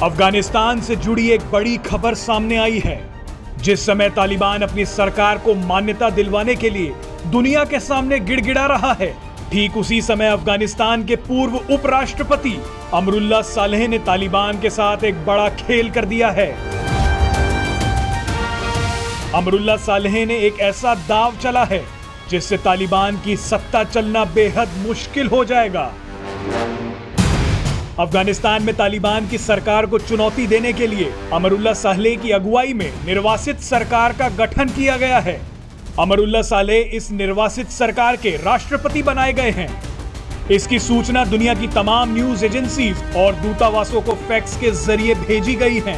अफगानिस्तान से जुड़ी एक बड़ी खबर सामने आई है। जिस समय तालिबान अपनी सरकार को मान्यता दिलवाने के लिए दुनिया के सामने गिड़गिड़ा रहा है, ठीक उसी समय अफगानिस्तान के पूर्व उपराष्ट्रपति अमरुल्लाह सालेह ने तालिबान के साथ एक बड़ा खेल कर दिया है। अमरुल्लाह सालेह ने एक ऐसा दांव चला है जिससे तालिबान की सत्ता चलना बेहद मुश्किल हो जाएगा। अफगानिस्तान में तालिबान की सरकार को चुनौती देने के लिए अमरुल्लाह सालेह की अगुवाई में निर्वासित सरकार का गठन किया गया है। अमरुल्लाह सालेह इस निर्वासित सरकार के राष्ट्रपति बनाए गए हैं। इसकी सूचना दुनिया की तमाम न्यूज एजेंसीज और दूतावासों को फैक्स के जरिए भेजी गई है।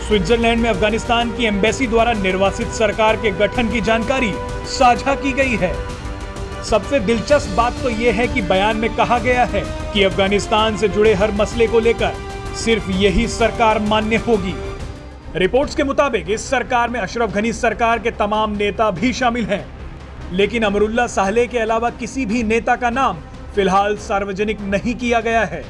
स्विट्जरलैंड में अफगानिस्तान की एम्बेसी द्वारा निर्वासित सरकार के गठन की जानकारी साझा की गई है। सबसे दिलचस्प बात तो यह है कि बयान में कहा गया है कि अफगानिस्तान से जुड़े हर मसले को लेकर सिर्फ यही सरकार मान्य होगी। रिपोर्ट्स के मुताबिक इस सरकार में अशरफ गनी सरकार के तमाम नेता भी शामिल हैं, लेकिन अमरुल्लाह सालेह के अलावा किसी भी नेता का नाम फिलहाल सार्वजनिक नहीं किया गया है।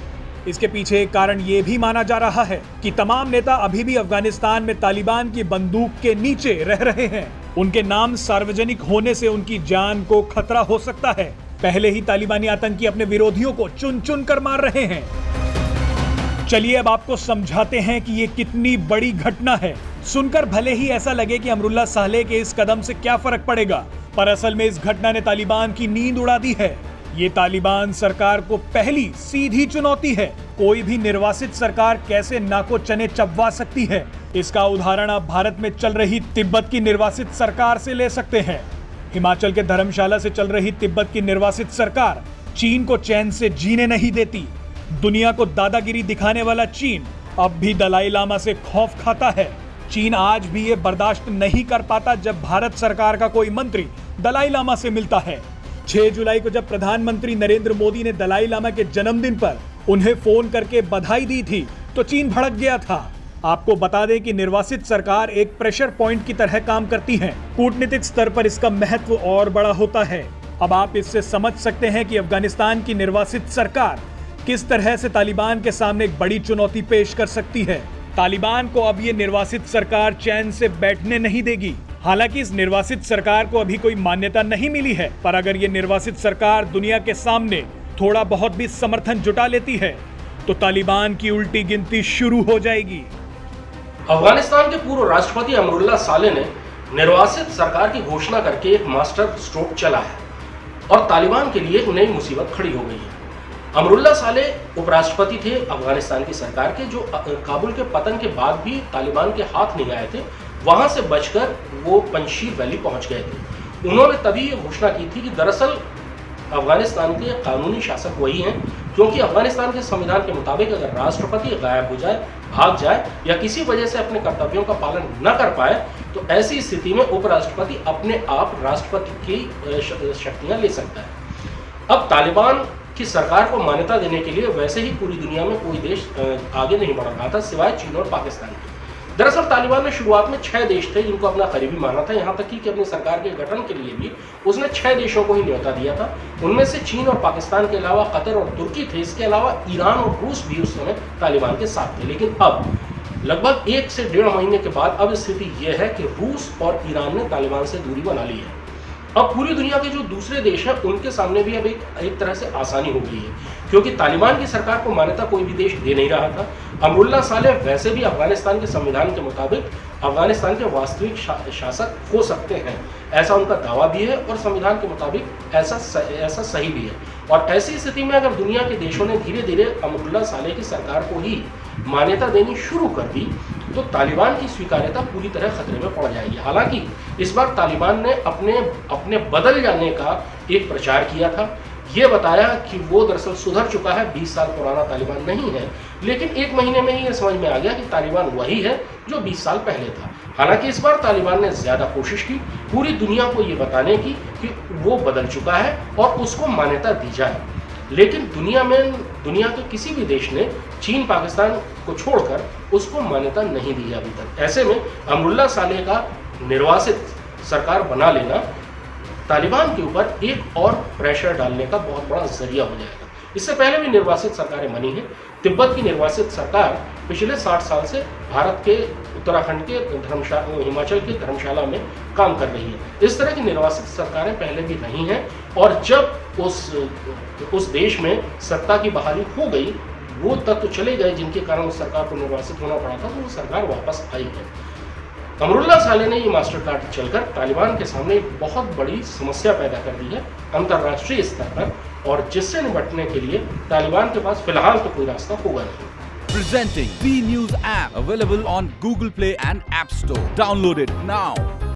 इसके पीछे एक कारण ये भी माना जा रहा है कि तमाम नेता अभी भी अफगानिस्तान में तालिबान की बंदूक के नीचे रह रहे हैं। उनके नाम सार्वजनिक होने से उनकी जान को खतरा हो सकता है। पहले ही तालिबानी आतंकी अपने विरोधियों को चुन चुन कर मार रहे हैं। चलिए अब आपको समझाते हैं कि ये कितनी बड़ी घटना है। सुनकर भले ही ऐसा लगे कि अमरुल्लाह सालेह के इस कदम से क्या फर्क पड़ेगा, पर असल में इस घटना ने तालिबान की नींद उड़ा दी है। ये तालिबान सरकार को पहली सीधी चुनौती है। कोई भी निर्वासित सरकार कैसे नाको चने चबवा सकती है, इसका उदाहरण आप भारत में चल रही तिब्बत की निर्वासित सरकार से ले सकते हैं। हिमाचल के धर्मशाला से चल रही तिब्बत की निर्वासित सरकार चीन को चैन से जीने नहीं देती। दुनिया को दादागिरी दिखाने वाला चीन अब भी दलाई लामा से खौफ खाता है। चीन आज भी ये बर्दाश्त नहीं कर पाता जब भारत सरकार का कोई मंत्री दलाई लामा से मिलता है। 6 जुलाई को जब प्रधानमंत्री नरेंद्र मोदी ने दलाई लामा के जन्मदिन पर उन्हें फोन करके बधाई दी थी तो चीन भड़क गया था। आपको बता दें कि निर्वासित सरकार एक प्रेशर पॉइंट की तरह काम करती है। कूटनीतिक स्तर पर इसका महत्व और बड़ा होता है। अब आप इससे समझ सकते हैं कि अफगानिस्तान की निर्वासित सरकार किस तरह से तालिबान के सामने एक बड़ी चुनौती पेश कर सकती है। तालिबान को अब ये निर्वासित सरकार चैन से बैठने नहीं देगी। हालांकि इस निर्वासित सरकार को अभी कोई मान्यता नहीं मिली है, पर अगर ये निर्वासित सरकार दुनिया के सामने थोड़ा बहुत भी समर्थन जुटा लेती है तो तालिबान की उल्टी गिनती शुरू हो जाएगी। अफगानिस्तान के पूर्व राष्ट्रपति अमरुल्लाह सालेह ने निर्वासित सरकार की घोषणा करके एक मास्टर स्ट्रोक चला है और तालिबान के लिए एक नई मुसीबत खड़ी हो गई है। अमरुल्लाह सालेह उपराष्ट्रपति थे अफगानिस्तान की सरकार के, जो काबुल के पतन के बाद भी तालिबान के हाथ नहीं आए थे। वहां से बचकर वो पंजशीर वैली पहुंच गए थे। उन्होंने तभी ये घोषणा की थी कि दरअसल अफगानिस्तान के कानूनी शासक वही हैं, क्योंकि अफगानिस्तान के संविधान के मुताबिक अगर राष्ट्रपति गायब हो जाए, भाग जाए या किसी वजह से अपने कर्तव्यों का पालन न कर पाए तो ऐसी स्थिति में उपराष्ट्रपति अपने आप राष्ट्रपति की शक्तियां ले सकता है। अब तालिबान की सरकार को मान्यता देने के लिए वैसे ही पूरी दुनिया में कोई देश आगे नहीं बढ़ रहा था सिवाय चीन और पाकिस्तान के। दरअसल तालिबान ने शुरुआत में 6 देश थे जिनको अपना करीबी माना था, यहाँ तक कि अपनी सरकार के गठन के लिए भी उसने 6 देशों को ही न्योता दिया था। उनमें से चीन और पाकिस्तान के अलावा कतर और तुर्की थे। इसके अलावा ईरान और रूस भी उस समय तालिबान के साथ थे। लेकिन अब लगभग 1 से 1.5 महीने के बाद अब स्थिति यह है कि रूस और ईरान ने तालिबान से दूरी बना ली है। अब पूरी दुनिया के जो दूसरे देश हैं उनके सामने भी अब एक तरह से आसानी हो गई है, क्योंकि तालिबान की सरकार को मान्यता कोई भी देश दे नहीं रहा था। अमरुल्लाह सालेह वैसे भी अफगानिस्तान के संविधान के मुताबिक अफगानिस्तान के वास्तविक शासक हो सकते हैं, ऐसा उनका दावा भी है और संविधान के मुताबिक ऐसा सही भी है। और ऐसी स्थिति में अगर दुनिया के देशों ने धीरे धीरे अमरुल्लाह सालेह की सरकार को ही मान्यता देनी शुरू कर दी तो तालिबान की स्वीकार्यता पूरी तरह खतरे में पड़ जाएगी। हालांकि इस बार तालिबान ने अपने बदल जाने का एक प्रचार किया था। ये बताया कि वो दरअसल सुधर चुका है, 20 साल पुराना तालिबान नहीं है। लेकिन 1 महीने में ही ये समझ में आ गया कि तालिबान वही है जो 20 साल पहले था। हालांकि इस बार तालिबान ने ज्यादा कोशिश की पूरी दुनिया को ये बताने की कि वो बदल चुका है और उसको मान्यता दी जाए। लेकिन दुनिया के किसी भी देश ने चीन पाकिस्तान को छोड़कर उसको मान्यता नहीं दी अभी तक। ऐसे में अमरुल्लाह सालेह का निर्वासित सरकार बना लेना तालिबान के ऊपर एक और प्रेशर डालने का बहुत बड़ा जरिया हो जाएगा। इससे पहले भी निर्वासित सरकारें बनी हैं। तिब्बत की निर्वासित सरकार पिछले 60 साल से भारत के उत्तराखंड के हिमाचल के धर्मशाला में काम कर रही है। इस तरह की निर्वासित सरकारें पहले भी रही हैं और जब उस देश में सत्ता की बहाली हो गई, वो तत्व चले गए जिनके कारण उस सरकार को निर्वासित होना पड़ा था, तो वो सरकार वापस आई है। अमरुल्लाह सालेह ने ये मास्टर कार्ड चलकर तालिबान के सामने एक बहुत बड़ी समस्या पैदा कर दी है अंतर्राष्ट्रीय स्तर पर, और जिससे निपटने के लिए तालिबान के पास फिलहाल तो कोई रास्ता होगा नहीं। Presenting V News app available on Google Play and App Store. Download it now.